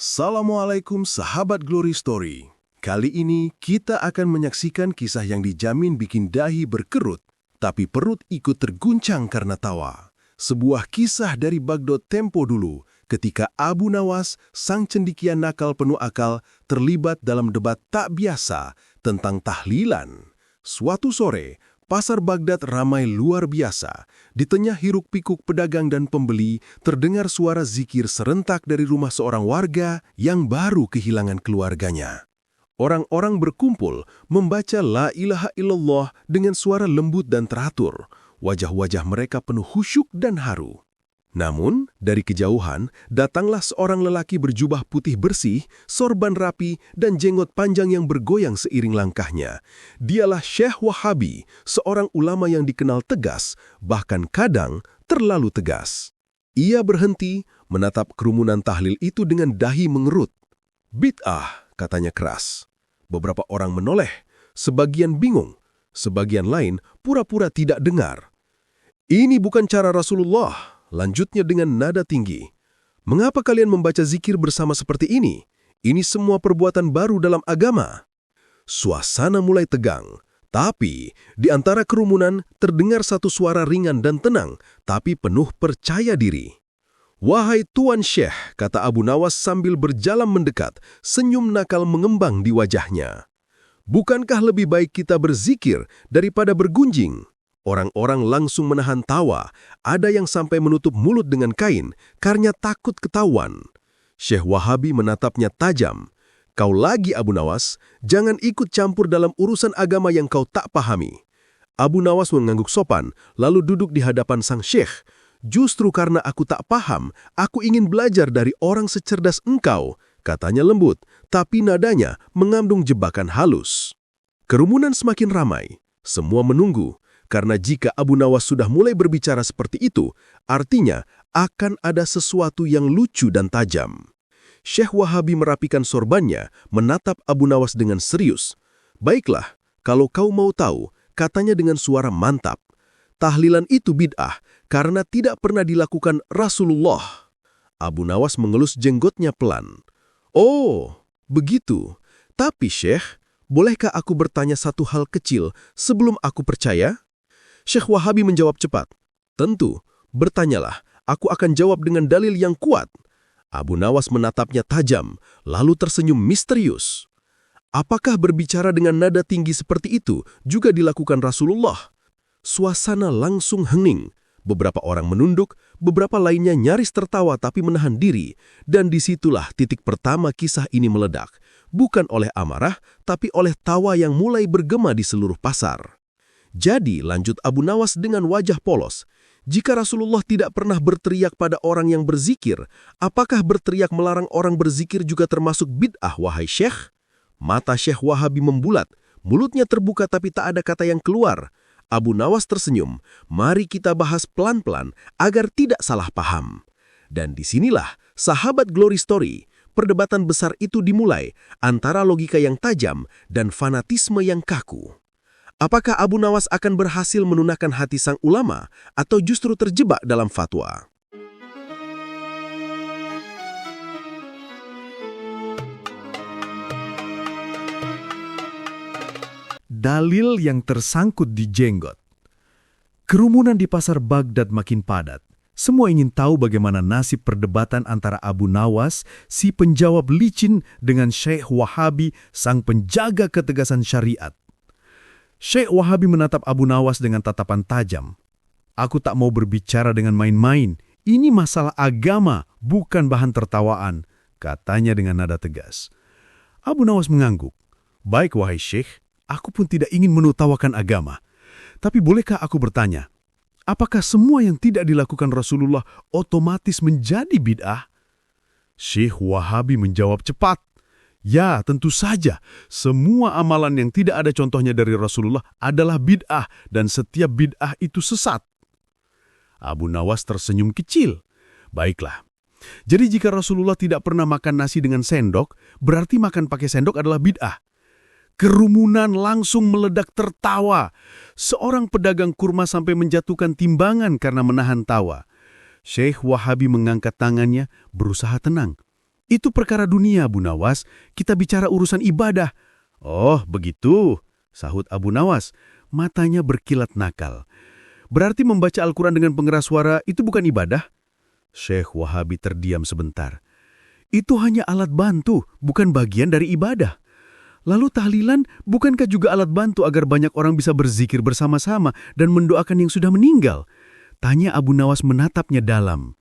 Assalamualaikum sahabat Glory Story. Kali ini kita akan menyaksikan kisah yang dijamin bikin dahi berkerut, tapi perut ikut terguncang karena tawa. Sebuah kisah dari Baghdad tempo dulu, ketika Abu Nawas, sang cendekia nakal penuh akal, terlibat dalam debat tak biasa tentang tahlilan. Suatu sore, pasar Baghdad ramai luar biasa. Di tengah hiruk-pikuk pedagang dan pembeli, terdengar suara zikir serentak dari rumah seorang warga yang baru kehilangan keluarganya. Orang-orang berkumpul membaca La ilaha illallah dengan suara lembut dan teratur. Wajah-wajah mereka penuh khusyuk dan haru. Namun, dari kejauhan, datanglah seorang lelaki berjubah putih bersih, sorban rapi, dan jenggot panjang yang bergoyang seiring langkahnya. Dialah Syekh Wahabi, seorang ulama yang dikenal tegas, bahkan kadang terlalu tegas. Ia berhenti, menatap kerumunan tahlil itu dengan dahi mengerut. "Bid'ah," katanya keras. Beberapa orang menoleh, sebagian bingung, sebagian lain pura-pura tidak dengar. "Ini bukan cara Rasulullah," lanjutnya dengan nada tinggi. "Mengapa kalian membaca zikir bersama seperti ini? Ini semua perbuatan baru dalam agama." Suasana mulai tegang, tapi di antara kerumunan terdengar satu suara ringan dan tenang, tapi penuh percaya diri. "Wahai Tuan Syekh," kata Abu Nawas sambil berjalan mendekat, senyum nakal mengembang di wajahnya. "Bukankah lebih baik kita berzikir daripada bergunjing?" Orang-orang langsung menahan tawa, ada yang sampai menutup mulut dengan kain karena takut ketahuan. Syekh Wahabi menatapnya tajam. "Kau lagi Abu Nawas, jangan ikut campur dalam urusan agama yang kau tak pahami." Abu Nawas mengangguk sopan, lalu duduk di hadapan sang syekh. "Justru karena aku tak paham, aku ingin belajar dari orang secerdas engkau," katanya lembut, tapi nadanya mengandung jebakan halus. Kerumunan semakin ramai, semua menunggu. Karena jika Abu Nawas sudah mulai berbicara seperti itu, artinya akan ada sesuatu yang lucu dan tajam. Syekh Wahabi merapikan sorbannya, menatap Abu Nawas dengan serius. "Baiklah, kalau kau mau tahu," katanya dengan suara mantap. "Tahlilan itu bid'ah karena tidak pernah dilakukan Rasulullah." Abu Nawas mengelus jenggotnya pelan. "Oh, begitu. Tapi Syekh, bolehkah aku bertanya satu hal kecil sebelum aku percaya?" Syekh Wahabi menjawab cepat. "Tentu, bertanyalah, aku akan jawab dengan dalil yang kuat." Abu Nawas menatapnya tajam, lalu tersenyum misterius. "Apakah berbicara dengan nada tinggi seperti itu juga dilakukan Rasulullah?" Suasana langsung hening. Beberapa orang menunduk, beberapa lainnya nyaris tertawa tapi menahan diri. Dan disitulah titik pertama kisah ini meledak. Bukan oleh amarah, tapi oleh tawa yang mulai bergema di seluruh pasar. "Jadi," lanjut Abu Nawas dengan wajah polos, "jika Rasulullah tidak pernah berteriak pada orang yang berzikir, apakah berteriak melarang orang berzikir juga termasuk bid'ah, wahai Syekh?" Mata Syekh Wahabi membulat, mulutnya terbuka tapi tak ada kata yang keluar. Abu Nawas tersenyum. "Mari kita bahas pelan-pelan agar tidak salah paham." Dan disinilah sahabat Glory Story, perdebatan besar itu dimulai antara logika yang tajam dan fanatisme yang kaku. Apakah Abu Nawas akan berhasil menunakkan hati sang ulama atau justru terjebak dalam fatwa? Dalil yang tersangkut di jenggot. Kerumunan di pasar Baghdad makin padat. Semua ingin tahu bagaimana nasib perdebatan antara Abu Nawas, si penjawab licin, dengan Syekh Wahabi, sang penjaga ketegasan syariat. Syekh Wahabi menatap Abu Nawas dengan tatapan tajam. "Aku tak mau berbicara dengan main-main. Ini masalah agama, bukan bahan tertawaan," katanya dengan nada tegas. Abu Nawas mengangguk. "Baik, wahai Syekh, aku pun tidak ingin menertawakan agama. Tapi bolehkah aku bertanya, apakah semua yang tidak dilakukan Rasulullah otomatis menjadi bid'ah?" Syekh Wahabi menjawab cepat. "Ya, tentu saja. Semua amalan yang tidak ada contohnya dari Rasulullah adalah bid'ah dan setiap bid'ah itu sesat." Abu Nawas tersenyum kecil. "Baiklah. Jadi jika Rasulullah tidak pernah makan nasi dengan sendok, berarti makan pakai sendok adalah bid'ah." Kerumunan langsung meledak tertawa. Seorang pedagang kurma sampai menjatuhkan timbangan karena menahan tawa. Syekh Wahabi mengangkat tangannya, berusaha tenang. Itu perkara dunia, Abu Nawas. Kita bicara urusan ibadah. Oh, begitu, sahut Abu Nawas. Matanya berkilat nakal. Berarti membaca Al-Quran dengan pengeras suara itu bukan ibadah? Syekh Wahabi terdiam sebentar. Itu hanya alat bantu, bukan bagian dari ibadah. Lalu tahlilan bukankah juga alat bantu agar banyak orang bisa berzikir bersama-sama dan mendoakan yang sudah meninggal? Tanya Abu Nawas menatapnya dalam.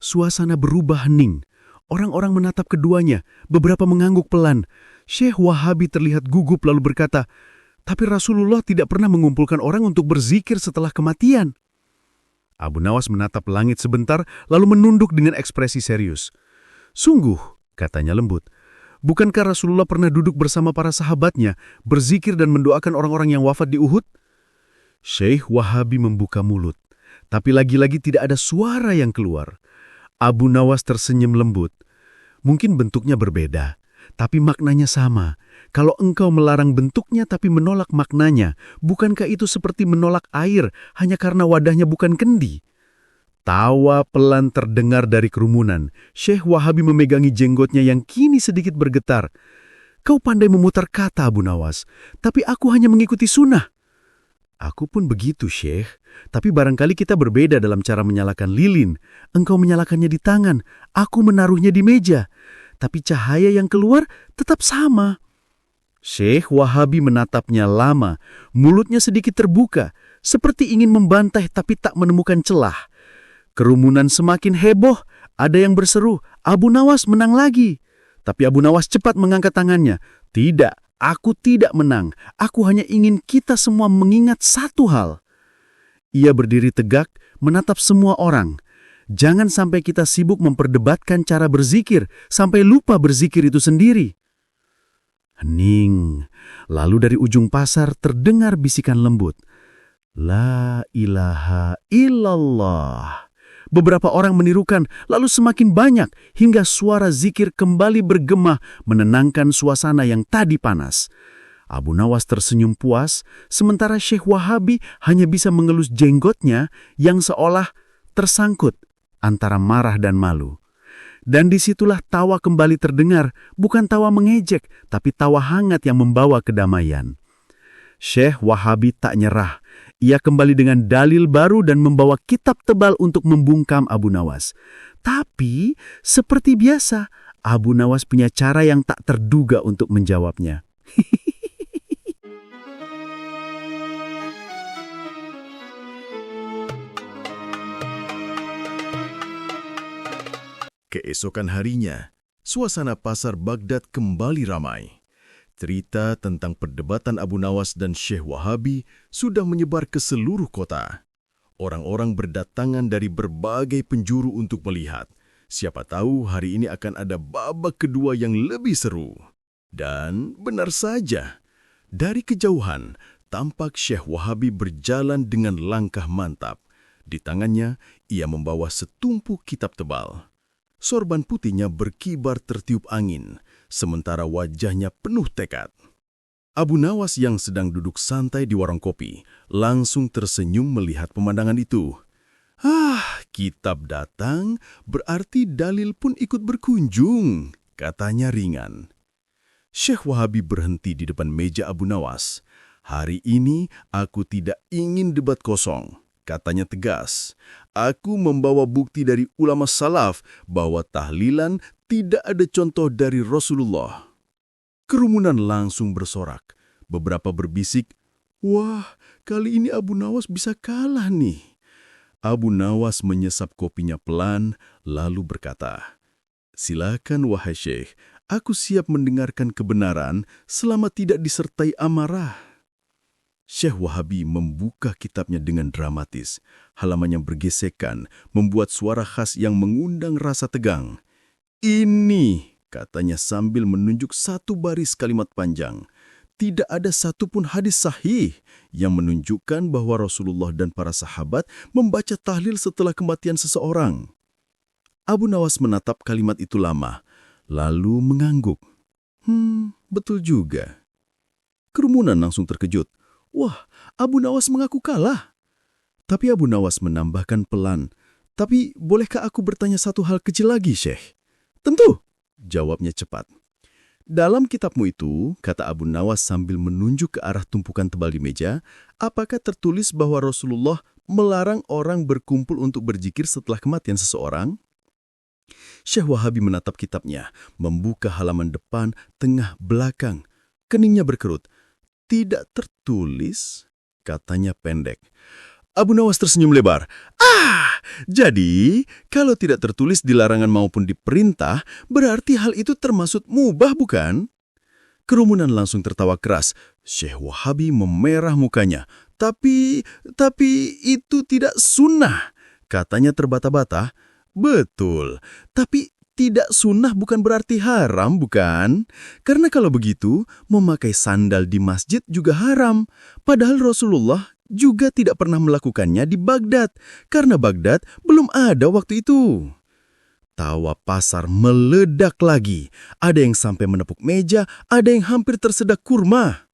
Suasana berubah hening. Orang-orang menatap keduanya, beberapa mengangguk pelan. Syekh Wahabi terlihat gugup lalu berkata, tapi Rasulullah tidak pernah mengumpulkan orang untuk berzikir setelah kematian. Abu Nawas menatap langit sebentar lalu menunduk dengan ekspresi serius. Sungguh, katanya lembut, bukankah Rasulullah pernah duduk bersama para sahabatnya, berzikir dan mendoakan orang-orang yang wafat di Uhud? Syekh Wahabi membuka mulut, tapi lagi-lagi tidak ada suara yang keluar. Abu Nawas tersenyum lembut. Mungkin bentuknya berbeda, tapi maknanya sama. Kalau engkau melarang bentuknya tapi menolak maknanya, bukankah itu seperti menolak air hanya karena wadahnya bukan kendi? Tawa pelan terdengar dari kerumunan. Syekh Wahabi memegangi jenggotnya yang kini sedikit bergetar. Kau pandai memutar kata, Abu Nawas, tapi aku hanya mengikuti sunnah. Aku pun begitu, Syekh. Tapi barangkali kita berbeda dalam cara menyalakan lilin. Engkau menyalakannya di tangan, aku menaruhnya di meja. Tapi cahaya yang keluar tetap sama. Syekh Wahabi menatapnya lama, mulutnya sedikit terbuka, seperti ingin membantah tapi tak menemukan celah. Kerumunan semakin heboh, ada yang berseru, Abu Nawas menang lagi. Tapi Abu Nawas cepat mengangkat tangannya. Tidak, aku tidak menang. Aku hanya ingin kita semua mengingat satu hal. Ia berdiri tegak, menatap semua orang. Jangan sampai kita sibuk memperdebatkan cara berzikir, sampai lupa berzikir itu sendiri. Hening. Lalu dari ujung pasar terdengar bisikan lembut. La ilaha illallah. Beberapa orang menirukan, lalu semakin banyak, hingga suara zikir kembali bergema menenangkan suasana yang tadi panas. Abu Nawas tersenyum puas, sementara Syekh Wahabi hanya bisa mengelus jenggotnya yang seolah tersangkut antara marah dan malu. Dan disitulah tawa kembali terdengar, bukan tawa mengejek, tapi tawa hangat yang membawa kedamaian. Syekh Wahabi tak nyerah. Ia kembali dengan dalil baru dan membawa kitab tebal untuk membungkam Abu Nawas. Tapi, seperti biasa, Abu Nawas punya cara yang tak terduga untuk menjawabnya. Keesokan harinya, suasana pasar Baghdad kembali ramai. Cerita tentang perdebatan Abu Nawas dan Syekh Wahabi sudah menyebar ke seluruh kota. Orang-orang berdatangan dari berbagai penjuru untuk melihat. Siapa tahu hari ini akan ada babak kedua yang lebih seru. Dan benar saja, dari kejauhan tampak Syekh Wahabi berjalan dengan langkah mantap. Di tangannya, ia membawa setumpuk kitab tebal. Sorban putihnya berkibar tertiup angin, sementara wajahnya penuh tekad. Abu Nawas yang sedang duduk santai di warung kopi, langsung tersenyum melihat pemandangan itu. Kitab datang, berarti dalil pun ikut berkunjung, katanya ringan. Syekh Wahabi berhenti di depan meja Abu Nawas. Hari ini aku tidak ingin debat kosong. Katanya tegas, aku membawa bukti dari ulama salaf bahwa tahlilan tidak ada contoh dari Rasulullah. Kerumunan langsung bersorak. Beberapa berbisik, wah, kali ini Abu Nawas bisa kalah nih. Abu Nawas menyesap kopinya pelan, lalu berkata, silakan wahai Syekh, aku siap mendengarkan kebenaran selama tidak disertai amarah. Syekh Wahabi membuka kitabnya dengan dramatis. Halaman yang bergesekan membuat suara khas yang mengundang rasa tegang. Ini, katanya sambil menunjuk satu baris kalimat panjang. Tidak ada satupun hadis sahih yang menunjukkan bahwa Rasulullah dan para sahabat membaca tahlil setelah kematian seseorang. Abu Nawas menatap kalimat itu lama, lalu mengangguk. Betul juga. Kerumunan langsung terkejut. Wah, Abu Nawas mengaku kalah. Tapi Abu Nawas menambahkan pelan, tapi bolehkah aku bertanya satu hal kecil lagi, Syekh? Tentu, Jawabnya cepat. Dalam kitabmu itu, kata Abu Nawas sambil menunjuk ke arah tumpukan tebal di meja, apakah tertulis bahwa Rasulullah melarang orang berkumpul untuk berzikir setelah kematian seseorang? Syekh Wahabi menatap kitabnya, membuka halaman depan, tengah, belakang. Keningnya berkerut. Tidak tertulis, katanya pendek. Abu Nawas tersenyum lebar. Jadi, kalau tidak tertulis di larangan maupun di perintah, berarti hal itu termasuk mubah, bukan? Kerumunan langsung tertawa keras. Syekh Wahabi memerah mukanya. Tapi itu tidak sunnah, katanya terbata-bata. Betul, tapi tidak sunnah bukan berarti haram, bukan? Karena kalau begitu, memakai sandal di masjid juga haram. Padahal Rasulullah juga tidak pernah melakukannya di Baghdad, karena Baghdad belum ada waktu itu. Tawa pasar meledak lagi. Ada yang sampai menepuk meja, ada yang hampir tersedak kurma.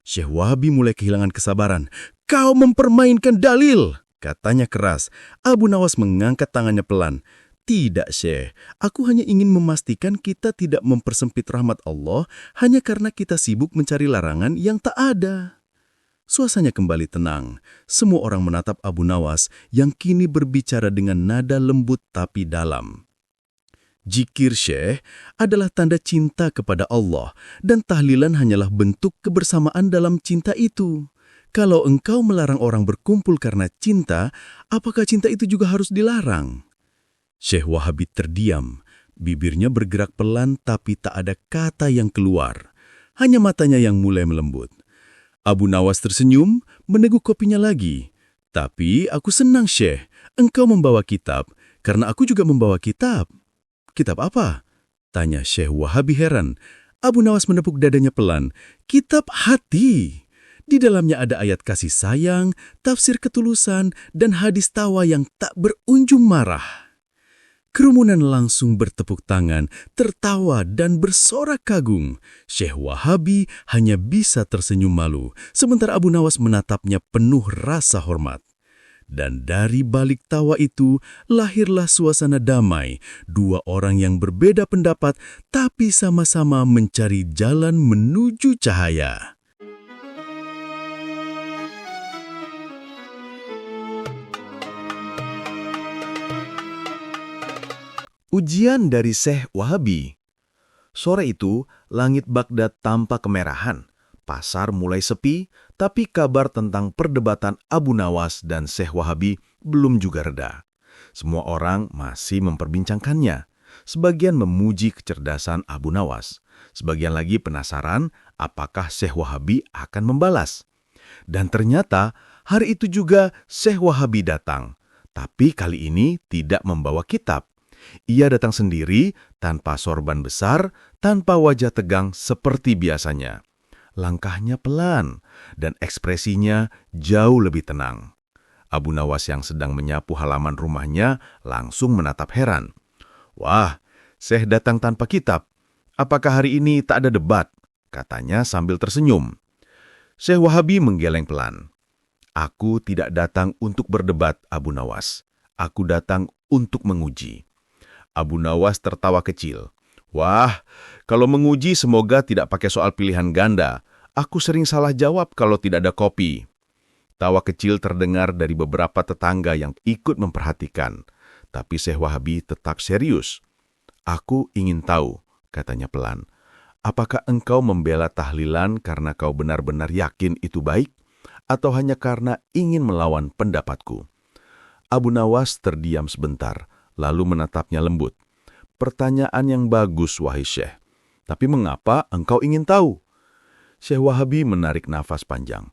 Syekh Wahabi mulai kehilangan kesabaran. Kau mempermainkan dalil, katanya keras. Abu Nawas mengangkat tangannya pelan. Tidak, Syekh. Aku hanya ingin memastikan kita tidak mempersempit rahmat Allah hanya karena kita sibuk mencari larangan yang tak ada. Suasana kembali tenang. Semua orang menatap Abu Nawas yang kini berbicara dengan nada lembut tapi dalam. Zikir Syekh adalah tanda cinta kepada Allah dan tahlilan hanyalah bentuk kebersamaan dalam cinta itu. Kalau engkau melarang orang berkumpul karena cinta, apakah cinta itu juga harus dilarang? Syekh Wahabi terdiam. Bibirnya bergerak pelan tapi tak ada kata yang keluar. Hanya matanya yang mulai melembut. Abu Nawas tersenyum, meneguk kopinya lagi. Tapi aku senang, Syekh. Engkau membawa kitab, karena aku juga membawa kitab. Kitab apa? Tanya Syekh Wahabi heran. Abu Nawas menepuk dadanya pelan. Kitab hati. Di dalamnya ada ayat kasih sayang, tafsir ketulusan, dan hadis tawa yang tak berujung marah. Kerumunan langsung bertepuk tangan, tertawa dan bersorak kagum. Syekh Wahabi hanya bisa tersenyum malu, sementara Abu Nawas menatapnya penuh rasa hormat. Dan dari balik tawa itu, lahirlah suasana damai. Dua orang yang berbeda pendapat, tapi sama-sama mencari jalan menuju cahaya. Ujian dari Syekh Wahabi. Sore itu, langit Baghdad tampak kemerahan. Pasar mulai sepi, tapi kabar tentang perdebatan Abu Nawas dan Syekh Wahabi belum juga reda. Semua orang masih memperbincangkannya. Sebagian memuji kecerdasan Abu Nawas. Sebagian lagi penasaran apakah Syekh Wahabi akan membalas. Dan ternyata hari itu juga Syekh Wahabi datang. Tapi kali ini tidak membawa kitab. Ia datang sendiri, tanpa sorban besar, tanpa wajah tegang seperti biasanya. Langkahnya pelan, dan ekspresinya jauh lebih tenang. Abu Nawas yang sedang menyapu halaman rumahnya langsung menatap heran. Wah, Syekh datang tanpa kitab. Apakah hari ini tak ada debat? Katanya sambil tersenyum. Syekh Wahabi menggeleng pelan. Aku tidak datang untuk berdebat, Abu Nawas. Aku datang untuk menguji. Abu Nawas tertawa kecil. Wah, kalau menguji semoga tidak pakai soal pilihan ganda. Aku sering salah jawab kalau tidak ada kopi. Tawa kecil terdengar dari beberapa tetangga yang ikut memperhatikan. Tapi Syekh Wahabi tetap serius. Aku ingin tahu, katanya pelan. Apakah engkau membela tahlilan karena kau benar-benar yakin itu baik? Atau hanya karena ingin melawan pendapatku? Abu Nawas terdiam sebentar. Lalu menatapnya lembut. Pertanyaan yang bagus, wahai Syekh. Tapi mengapa engkau ingin tahu? Syekh Wahabi menarik nafas panjang.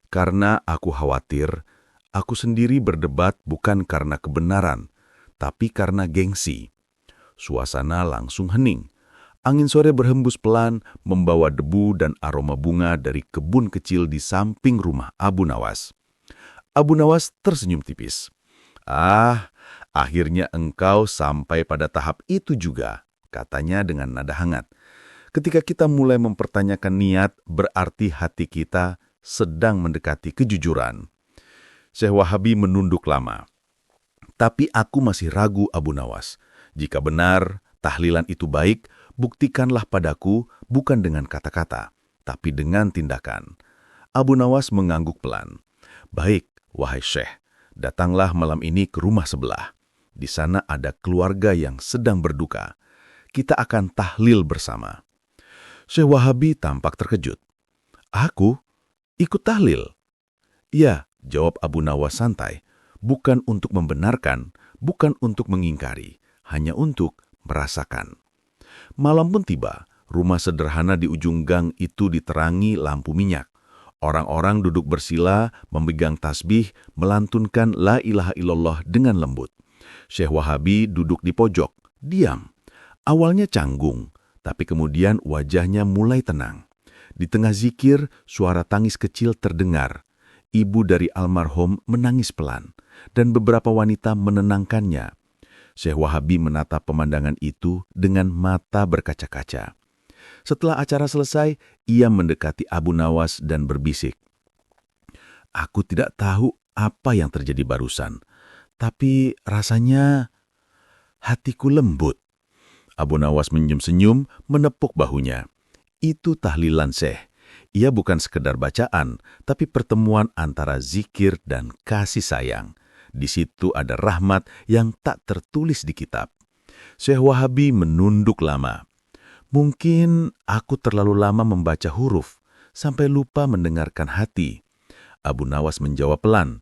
Karena aku khawatir, aku sendiri berdebat bukan karena kebenaran, tapi karena gengsi. Suasana langsung hening. Angin sore berhembus pelan, membawa debu dan aroma bunga dari kebun kecil di samping rumah Abu Nawas. Abu Nawas tersenyum tipis. Akhirnya engkau sampai pada tahap itu juga, katanya dengan nada hangat. Ketika kita mulai mempertanyakan niat, berarti hati kita sedang mendekati kejujuran. Syekh Wahabi menunduk lama. Tapi aku masih ragu, Abu Nawas. Jika benar tahlilan itu baik, Buktikanlah padaku bukan dengan kata-kata, tapi dengan tindakan. Abu Nawas mengangguk pelan. Baik, wahai Syekh, datanglah malam ini ke rumah sebelah. Di sana ada keluarga yang sedang berduka. Kita akan tahlil bersama. Syekh Wahabi tampak terkejut. Aku? Ikut tahlil? Ya, jawab Abu Nawas santai. Bukan untuk membenarkan, bukan untuk mengingkari, hanya untuk merasakan. Malam pun tiba, rumah sederhana di ujung gang itu diterangi lampu minyak. Orang-orang duduk bersila, memegang tasbih, melantunkan la ilaha illallah dengan lembut. Syekh Wahabi duduk di pojok, diam. Awalnya canggung, tapi kemudian wajahnya mulai tenang. Di tengah zikir, suara tangis kecil terdengar. Ibu dari almarhum menangis pelan, dan beberapa wanita menenangkannya. Syekh Wahabi menatap pemandangan itu dengan mata berkaca-kaca. Setelah acara selesai, ia mendekati Abu Nawas dan berbisik. Aku tidak tahu apa yang terjadi barusan, tapi rasanya hatiku lembut. Abu Nawas senyum-senyum menepuk bahunya. Itu tahlilan Syekh. Ia bukan sekedar bacaan, tapi pertemuan antara zikir dan kasih sayang. Di situ ada rahmat yang tak tertulis di kitab. Syekh Wahabi menunduk lama. Mungkin aku terlalu lama membaca huruf, sampai lupa mendengarkan hati. Abu Nawas menjawab pelan.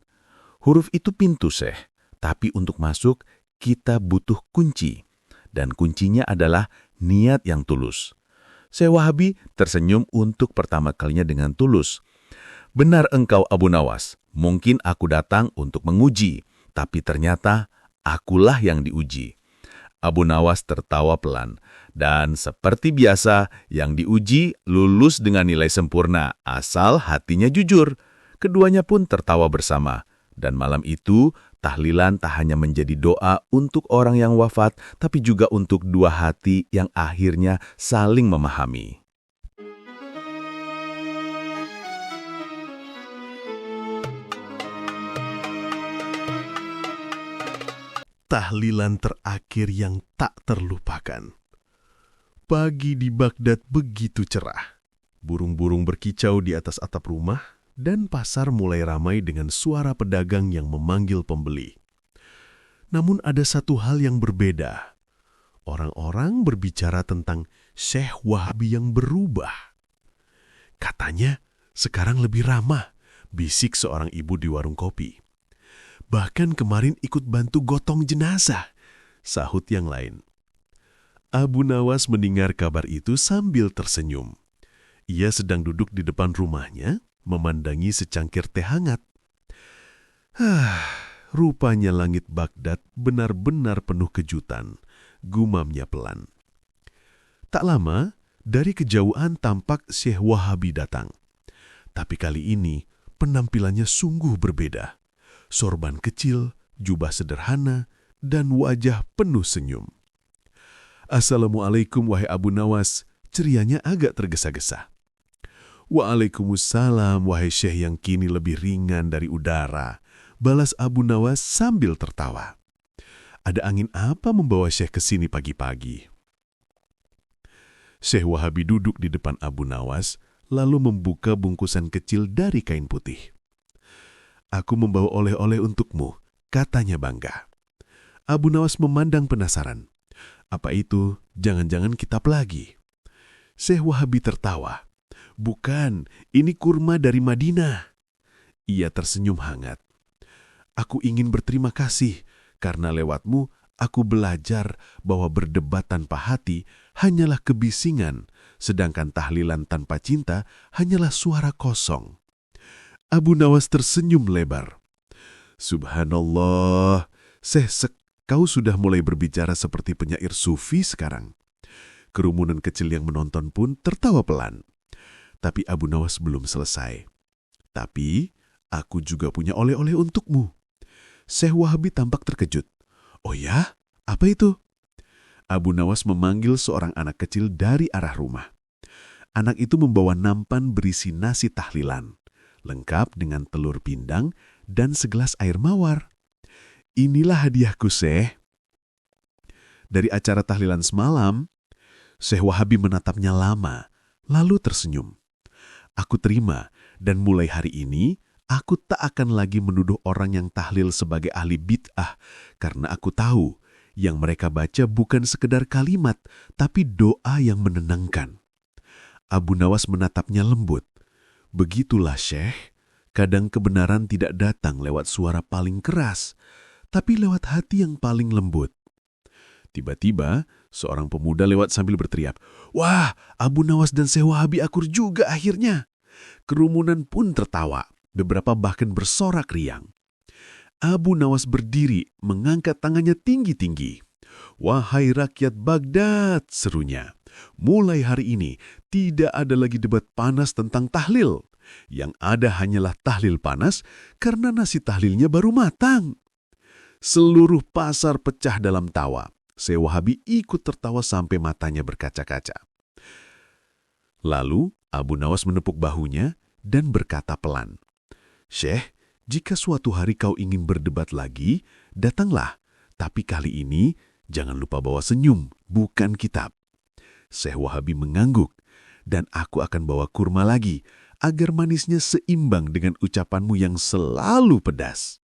Huruf itu pintu, Syekh. Tapi untuk masuk, kita butuh kunci. Dan kuncinya adalah niat yang tulus. Syekh Wahabi tersenyum untuk pertama kalinya dengan tulus. Benar engkau Abu Nawas, mungkin aku datang untuk menguji, tapi ternyata akulah yang diuji. Abu Nawas tertawa pelan, dan seperti biasa yang diuji lulus dengan nilai sempurna asal hatinya jujur. Keduanya pun tertawa bersama, dan malam itu tahlilan tak hanya menjadi doa untuk orang yang wafat, tapi juga untuk dua hati yang akhirnya saling memahami. Tahlilan terakhir yang tak terlupakan. Pagi di Baghdad begitu cerah. Burung-burung berkicau di atas atap rumah, dan pasar mulai ramai dengan suara pedagang yang memanggil pembeli. Namun ada satu hal yang berbeda. Orang-orang berbicara tentang Syekh Wahabi yang berubah. Katanya sekarang lebih ramah, bisik seorang ibu di warung kopi. Bahkan kemarin ikut bantu gotong jenazah, sahut yang lain. Abu Nawas mendengar kabar itu sambil tersenyum. Ia sedang duduk di depan rumahnya, memandangi secangkir teh hangat. Rupanya langit Baghdad benar-benar penuh kejutan, gumamnya pelan. Tak lama, dari kejauhan tampak Syekh Wahabi datang. Tapi kali ini penampilannya sungguh berbeda. Sorban kecil, jubah sederhana, dan wajah penuh senyum. Assalamualaikum wahai Abu Nawas, cerianya agak tergesa-gesa. Waalaikumsalam wahai Syekh yang kini lebih ringan dari udara, balas Abu Nawas sambil tertawa. Ada angin apa membawa Syekh ke sini pagi-pagi? Syekh Wahabi duduk di depan Abu Nawas, lalu membuka bungkusan kecil dari kain putih. Aku membawa oleh-oleh untukmu, katanya bangga. Abu Nawas memandang penasaran. Apa itu? Jangan-jangan kitab lagi. Syekh Wahabi tertawa. Bukan, ini kurma dari Madinah. Ia tersenyum hangat. Aku ingin berterima kasih, karena lewatmu aku belajar bahwa berdebat tanpa hati hanyalah kebisingan, sedangkan tahlilan tanpa cinta hanyalah suara kosong. Abu Nawas tersenyum lebar. Subhanallah, Syekh, kau sudah mulai berbicara seperti penyair sufi sekarang. Kerumunan kecil yang menonton pun tertawa pelan. Tapi Abu Nawas belum selesai. Tapi aku juga punya oleh-oleh untukmu. Syekh Wahabi tampak terkejut. Oh ya? Apa itu? Abu Nawas memanggil seorang anak kecil dari arah rumah. Anak itu membawa nampan berisi nasi tahlilan, lengkap dengan telur pindang dan segelas air mawar. Inilah hadiahku, Syekh. Dari acara tahlilan semalam, Syekh Wahabi menatapnya lama, lalu tersenyum. Aku terima, dan mulai hari ini, aku tak akan lagi menuduh orang yang tahlil sebagai ahli bid'ah, karena aku tahu yang mereka baca bukan sekedar kalimat, tapi doa yang menenangkan. Abu Nawas menatapnya lembut. Begitulah Syekh, kadang kebenaran tidak datang lewat suara paling keras, tapi lewat hati yang paling lembut. Tiba-tiba, seorang pemuda lewat sambil berteriak, "Wah, Abu Nawas dan Syekh Wahabi akur juga akhirnya." Kerumunan pun tertawa, beberapa bahkan bersorak riang. Abu Nawas berdiri, mengangkat tangannya tinggi-tinggi. "Wahai rakyat Baghdad," serunya, "mulai hari ini tidak ada lagi debat panas tentang tahlil. Yang ada hanyalah tahlil panas karena nasi tahlilnya baru matang." Seluruh pasar pecah dalam tawa. Syekh Wahabi ikut tertawa sampai matanya berkaca-kaca. Lalu Abu Nawas menepuk bahunya dan berkata pelan, "Syekh, jika suatu hari kau ingin berdebat lagi, datanglah. Tapi kali ini jangan lupa bawa senyum, bukan kitab." Syekh Wahabi mengangguk, "Dan aku akan bawa kurma lagi, agar manisnya seimbang dengan ucapanmu yang selalu pedas."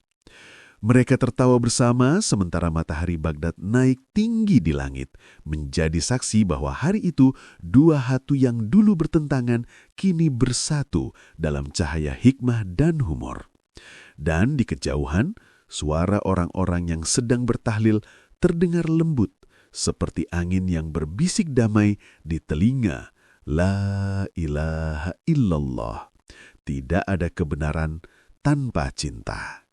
Mereka tertawa bersama sementara matahari Baghdad naik tinggi di langit, menjadi saksi bahwa hari itu dua hati yang dulu bertentangan kini bersatu dalam cahaya hikmah dan humor. Dan di kejauhan, suara orang-orang yang sedang bertahlil terdengar lembut, seperti angin yang berbisik damai di telinga. La ilaha illallah. Tidak ada kebenaran tanpa cinta.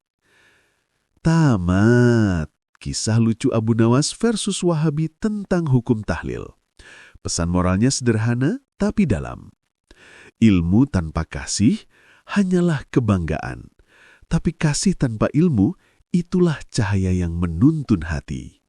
Tamat. Kisah lucu Abu Nawas versus Wahabi tentang hukum tahlil. Pesan moralnya sederhana tapi dalam. Ilmu tanpa kasih hanyalah kebanggaan. Tapi kasih tanpa ilmu itulah cahaya yang menuntun hati.